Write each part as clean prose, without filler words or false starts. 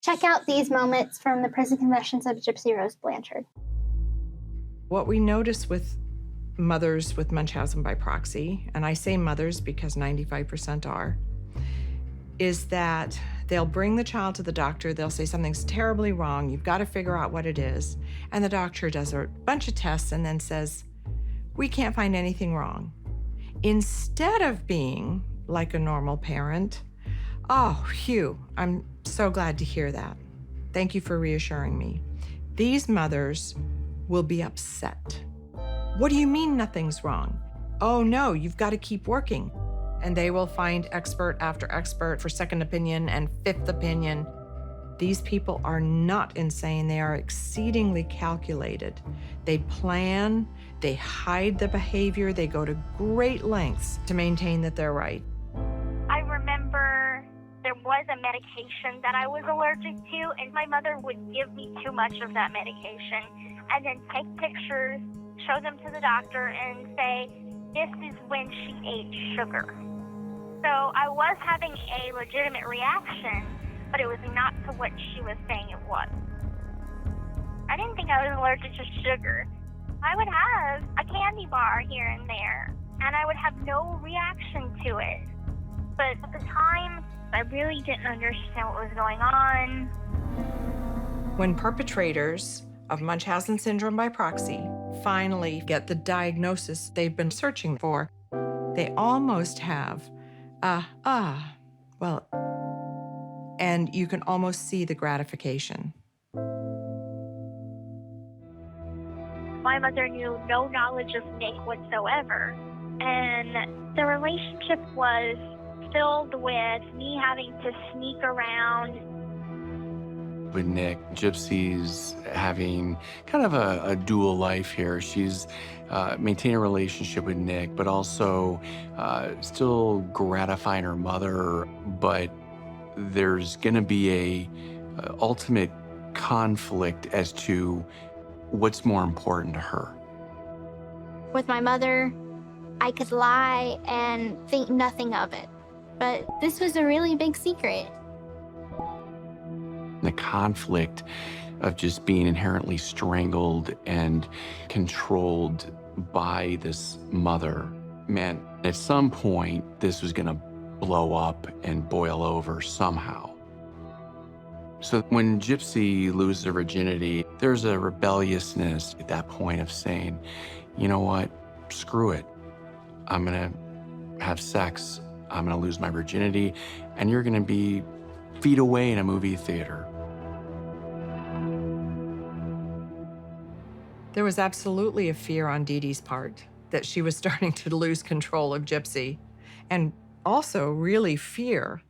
Check out these moments from the prison confessions of Gypsy Rose Blanchard. What we notice with mothers with Munchausen by proxy, and I say mothers because 95% are, is that they'll bring the child to the doctor, they'll say something's terribly wrong, you've got to figure out what it is, and the doctor does a bunch of tests and then says, we can't find anything wrong. Instead of being like a normal parent, oh, phew, I'm so glad to hear that. Thank you for reassuring me. These mothers will be upset. What do you mean nothing's wrong? Oh no, you've got to keep working. And they will find expert after expert for second opinion and fifth opinion. These people are not insane. They are exceedingly calculated. They plan, they hide the behavior, they go to great lengths to maintain that they're right. I remember there was a medication that I was allergic to, and my mother would give me too much of that medication and then take pictures, show them to the doctor, and say, this is when she ate sugar. So I was having a legitimate reaction, but it was not to what she was saying it was. I didn't think I was allergic to sugar. I would have a candy bar here and there, and I would have no reaction to it. But at the time, I really didn't understand what was going on. When perpetrators of Munchausen syndrome by proxy finally get the diagnosis they've been searching for, they almost have well, and you can almost see the gratification. My mother knew no knowledge of Nick whatsoever, and the relationship was filled with me having to sneak around. With Nick, Gypsy's having kind of a dual life here. She's maintaining a relationship with Nick, but also still gratifying her mother. But there's going to be a ultimate conflict as to what's more important to her. With my mother, I could lie and think nothing of it. But this was a really big secret. The conflict of just being inherently strangled and controlled by this mother meant at some point this was going to blow up and boil over somehow. So when Gypsy loses her virginity, there's a rebelliousness at that point of saying, you know what, screw it. I'm going to have sex. I'm going to lose my virginity, and you're going to be feet away in a movie theater. There was absolutely a fear on Dee Dee's part that she was starting to lose control of Gypsy, and also really fear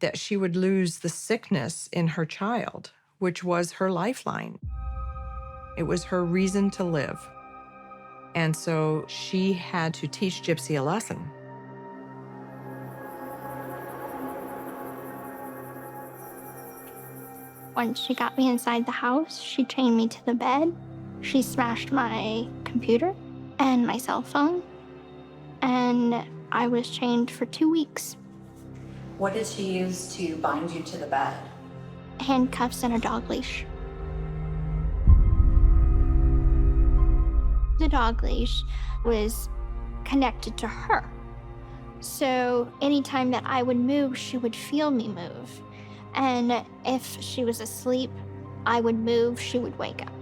that she would lose the sickness in her child, which was her lifeline. It was her reason to live. And so she had to teach Gypsy a lesson. Once she got me inside the house, she chained me to the bed. She smashed my computer and my cell phone, and I was chained for 2 weeks. What did she use to bind you to the bed? Handcuffs and a dog leash. The dog leash was connected to her. So anytime that I would move, she would feel me move. And if she was asleep, I would move, she would wake up.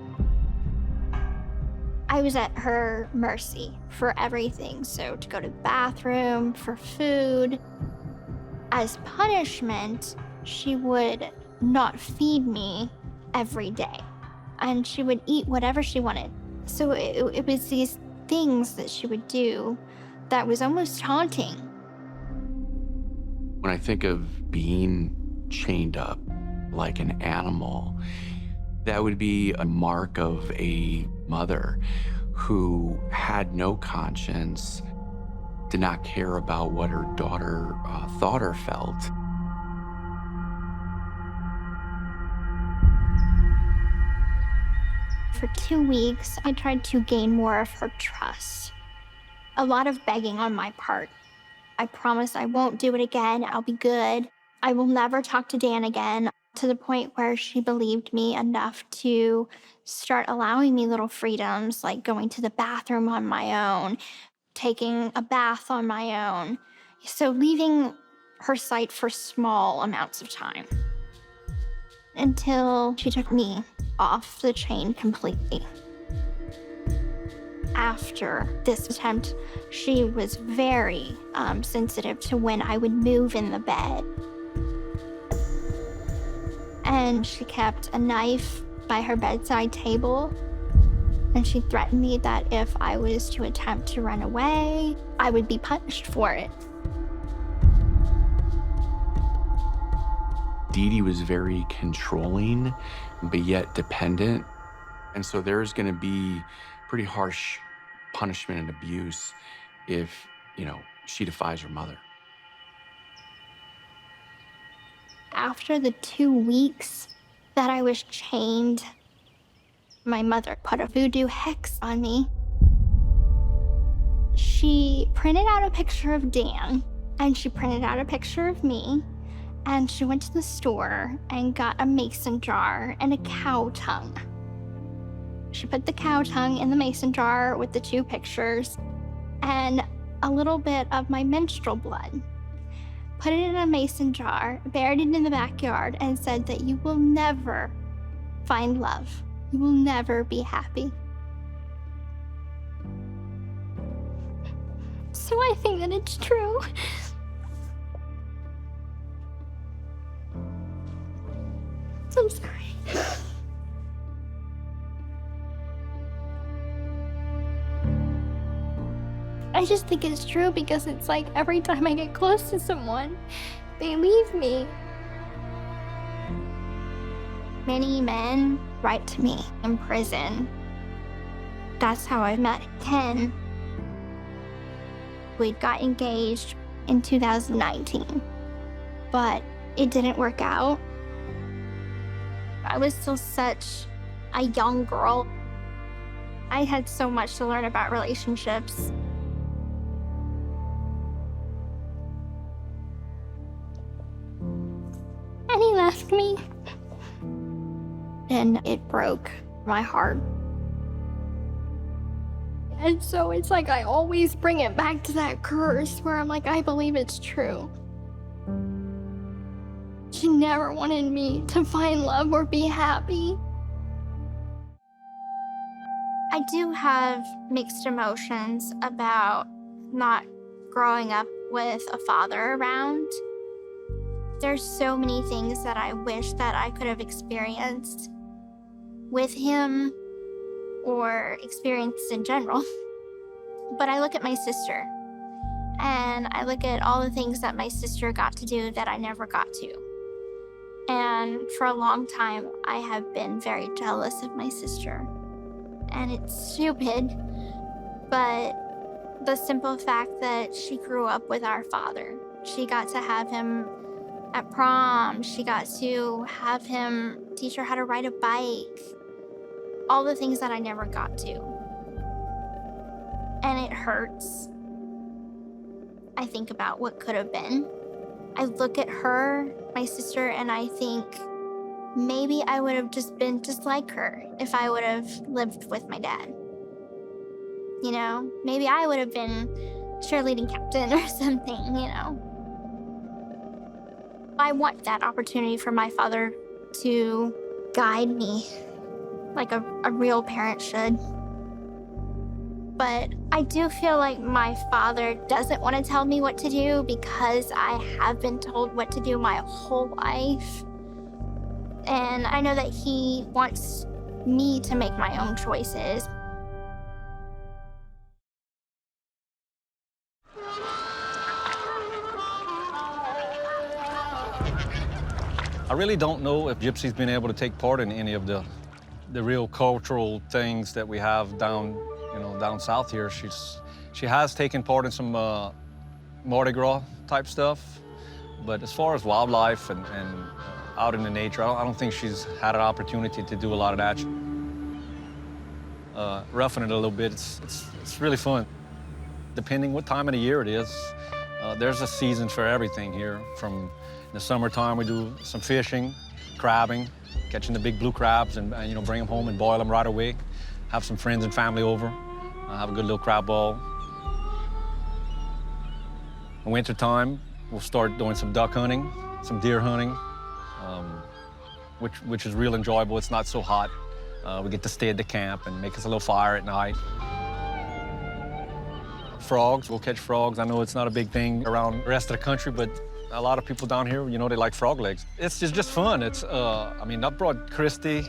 I was at her mercy for everything. So to go to the bathroom, for food. As punishment, she would not feed me every day. And she would eat whatever she wanted. So it was these things that she would do that was almost haunting. When I think of being chained up like an animal, that would be a mark of a mother who had no conscience, did not care about what her daughter thought or felt. For 2 weeks, I tried to gain more of her trust. A lot of begging on my part. I promise I won't do it again. I'll be good. I will never talk to Dan again. to the point where she believed me enough to start allowing me little freedoms like going to the bathroom on my own, taking a bath on my own. So leaving her sight for small amounts of time until she took me off the chain completely. After this attempt, she was very sensitive to when I would move in the bed. And she kept a knife by her bedside table. And she threatened me that if I was to attempt to run away, I would be punished for it. Dee Dee was very controlling, but yet dependent. And so there's gonna be pretty harsh punishment and abuse if, she defies her mother. After the 2 weeks that I was chained, my mother put a voodoo hex on me. She printed out a picture of Dan, and she printed out a picture of me, and she went to the store and got a mason jar and a cow tongue. She put the cow tongue in the mason jar with the 2 pictures and a little bit of my menstrual blood. Put it in a mason jar, buried it in the backyard, and said that you will never find love. You will never be happy. So I think that it's true. I'm sorry. I just think it's true because it's like every time I get close to someone, they leave me. Many men write to me in prison. That's how I met Ken. We got engaged in 2019, but it didn't work out. I was still such a young girl. I had so much to learn about relationships. And he left me. And it broke my heart. And so it's like I always bring it back to that curse where I'm like, I believe it's true. She never wanted me to find love or be happy. I do have mixed emotions about not growing up with a father around. There's so many things that I wish that I could have experienced with him or experienced in general. But I look at my sister and I look at all the things that my sister got to do that I never got to. And for a long time, I have been very jealous of my sister. And it's stupid, but the simple fact that she grew up with our father, she got to have him at prom, she got to have him teach her how to ride a bike, all the things that I never got to. And it hurts. I think about what could have been. I look at her, my sister, and I think maybe I would have just been just like her if I would have lived with my dad. Maybe I would have been cheerleading captain or something, I want that opportunity for my father to guide me like a real parent should. But I do feel like my father doesn't want to tell me what to do because I have been told what to do my whole life. And I know that he wants me to make my own choices. I really don't know if Gypsy's been able to take part in any of the real cultural things that we have down south here. She has taken part in some Mardi Gras type stuff, but as far as wildlife and out in the nature, I don't think she's had an opportunity to do a lot of that. Roughing it a little bit, it's really fun. Depending what time of the year it is, there's a season for everything here. From in the summertime, we do some fishing, crabbing, catching the big blue crabs and you know, bring them home and boil them right away. Have some friends and family over, have a good little crab ball. In winter time, we'll start doing some duck hunting, some deer hunting, which is real enjoyable. It's not so hot. We get to stay at the camp and make us a little fire at night. Frogs, we'll catch frogs. I know it's not a big thing around the rest of the country, but a lot of people down here, you know, they like frog legs. It's just fun. It's, I mean, I brought Christy,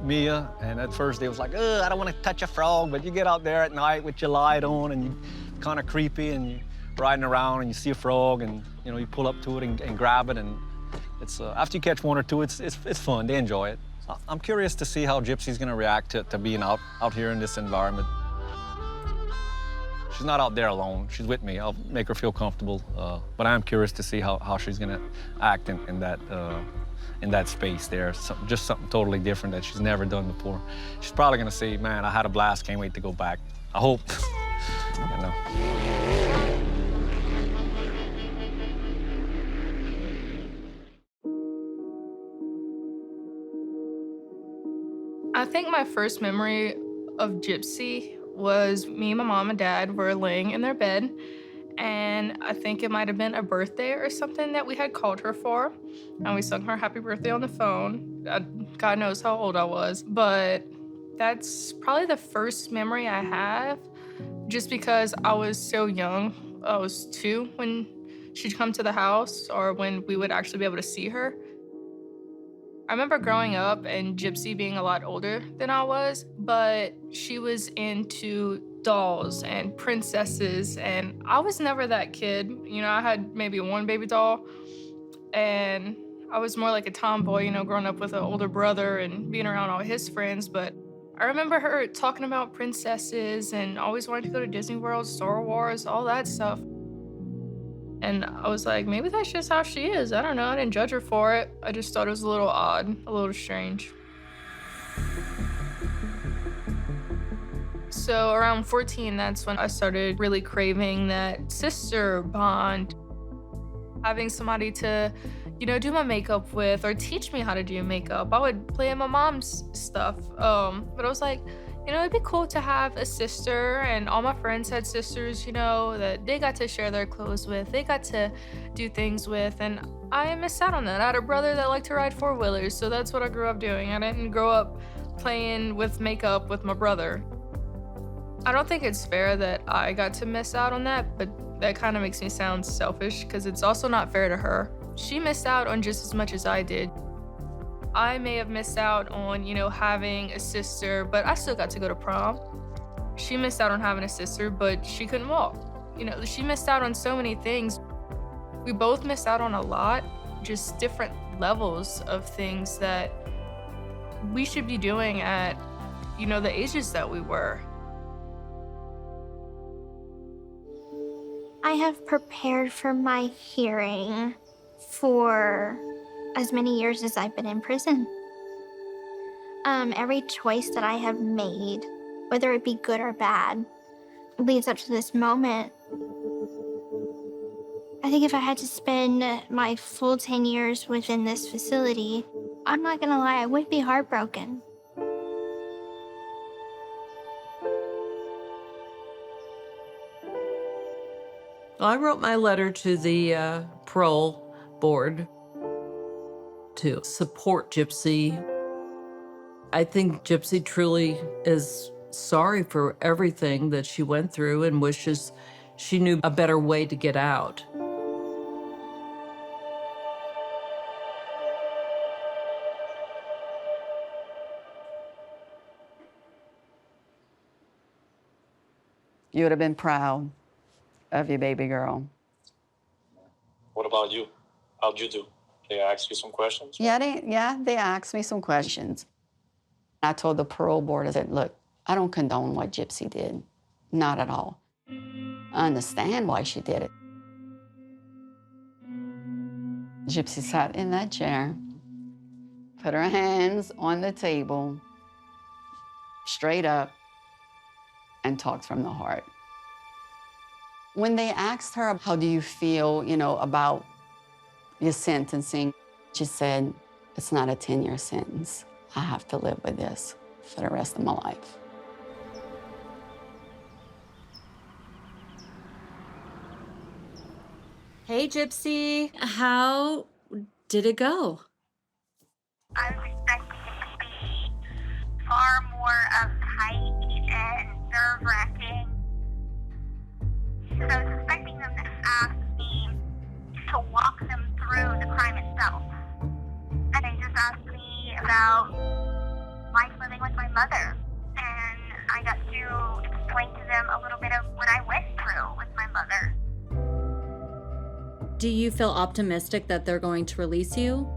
Mia, and at first they was like, ugh, I don't want to touch a frog, but you get out there at night with your light on and you kind of creepy and you riding around and you see a frog and, you know, you pull up to it and grab it, and it's, after you catch one or two, it's fun. They enjoy it. I'm curious to see how Gypsy's gonna react to being out here in this environment. She's not out there alone. She's with me. I'll make her feel comfortable. But I'm curious to see how she's gonna act in that space there. Just something totally different that she's never done before. She's probably gonna say, man, I had a blast, can't wait to go back. I hope, you know. I think my first memory of Gypsy was me and my mom and dad were laying in their bed, and I think it might have been a birthday or something that we had called her for, and we sung her happy birthday on the phone. God knows how old I was, but that's probably the first memory I have, just because I was so young. I was 2 when she'd come to the house, or when we would actually be able to see her. I remember growing up and Gypsy being a lot older than I was, but she was into dolls and princesses, and I was never that kid. You know, I had maybe one baby doll, and I was more like a tomboy, you know, growing up with an older brother and being around all his friends. But I remember her talking about princesses and always wanting to go to Disney World, Star Wars, all that stuff. And I was like, maybe that's just how she is. I don't know. I didn't judge her for it. I just thought it was a little odd, a little strange. So around 14, that's when I started really craving that sister bond. Having somebody to, you know, do my makeup with or teach me how to do makeup. I would play in my mom's stuff. But I was like, you know, it'd be cool to have a sister, and all my friends had sisters, you know, that they got to share their clothes with, they got to do things with, and I missed out on that. I had a brother that liked to ride 4-wheelers, so that's what I grew up doing. I didn't grow up playing with makeup with my brother. I don't think it's fair that I got to miss out on that, but that kind of makes me sound selfish because it's also not fair to her. She missed out on just as much as I did. I may have missed out on, you know, having a sister, but I still got to go to prom. She missed out on having a sister, but she couldn't walk. You know, she missed out on so many things. We both missed out on a lot, just different levels of things that we should be doing at, you know, the ages that we were. I have prepared for my hearing for as many years as I've been in prison. Every choice that I have made, whether it be good or bad, leads up to this moment. I think if I had to spend my full 10 years within this facility, I'm not gonna lie, I would be heartbroken. I wrote my letter to the parole board to support Gypsy. I think Gypsy truly is sorry for everything that she went through and wishes she knew a better way to get out. You would have been proud of your baby girl. What about you? How'd you do? They asked you some questions? Yeah, they asked me some questions. I told the parole board, I said, look, I don't condone what Gypsy did. Not at all. I understand why she did it. Gypsy sat in that chair, put her hands on the table, straight up, and talked from the heart. When they asked her, how do you feel, you know, about your sentencing, she said, It's not a 10-year sentence. I have to live with this for the rest of my life. Hey, Gypsy. How did it go? I was expecting it to be far more uptight and nerve-wracking. I was expecting them to ask me to walk them through the crime itself. And they just asked me about life living with my mother. And I got to explain to them a little bit of what I went through with my mother. Do you feel optimistic that they're going to release you?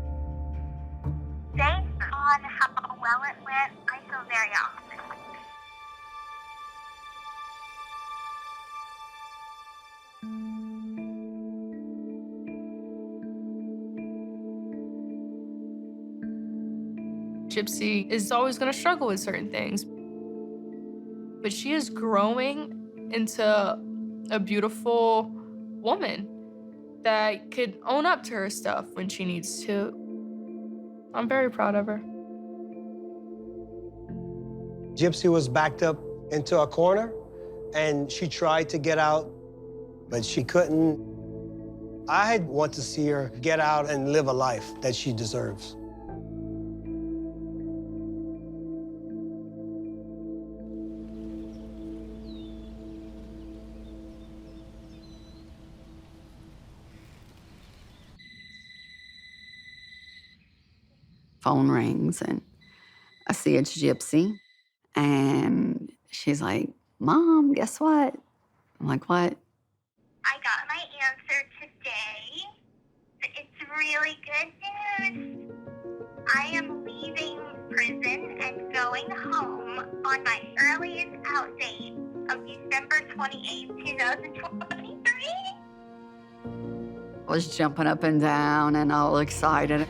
Based on how well it went, I feel very optimistic. Gypsy is always going to struggle with certain things, but she is growing into a beautiful woman that could own up to her stuff when she needs to. I'm very proud of her. Gypsy was backed up into a corner, and she tried to get out, but she couldn't. I want to see her get out and live a life that she deserves. Phone rings, and I see it's Gypsy, and she's like, Mom, guess what? I'm like, what? I got my answer today. It's really good news. I am leaving prison and going home on my earliest out date of December 28th, 2023. I was jumping up and down and all excited.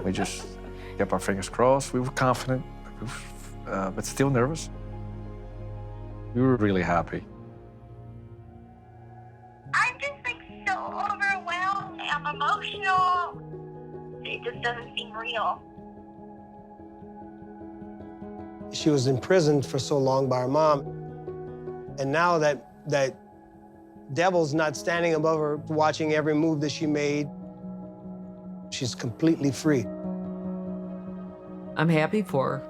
We just kept our fingers crossed. We were confident, but still nervous. We were really happy. I'm just like so overwhelmed. I'm emotional. It just doesn't seem real. She was imprisoned for so long by her mom, and now that devil's not standing above her, watching every move that she made, she's completely free. I'm happy for her.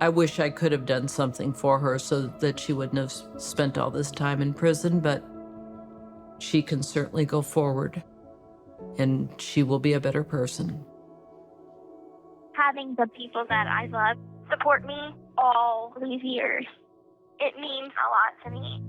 I wish I could have done something for her so that she wouldn't have spent all this time in prison, but she can certainly go forward, and she will be a better person. Having the people that I love support me all these years, it means a lot to me.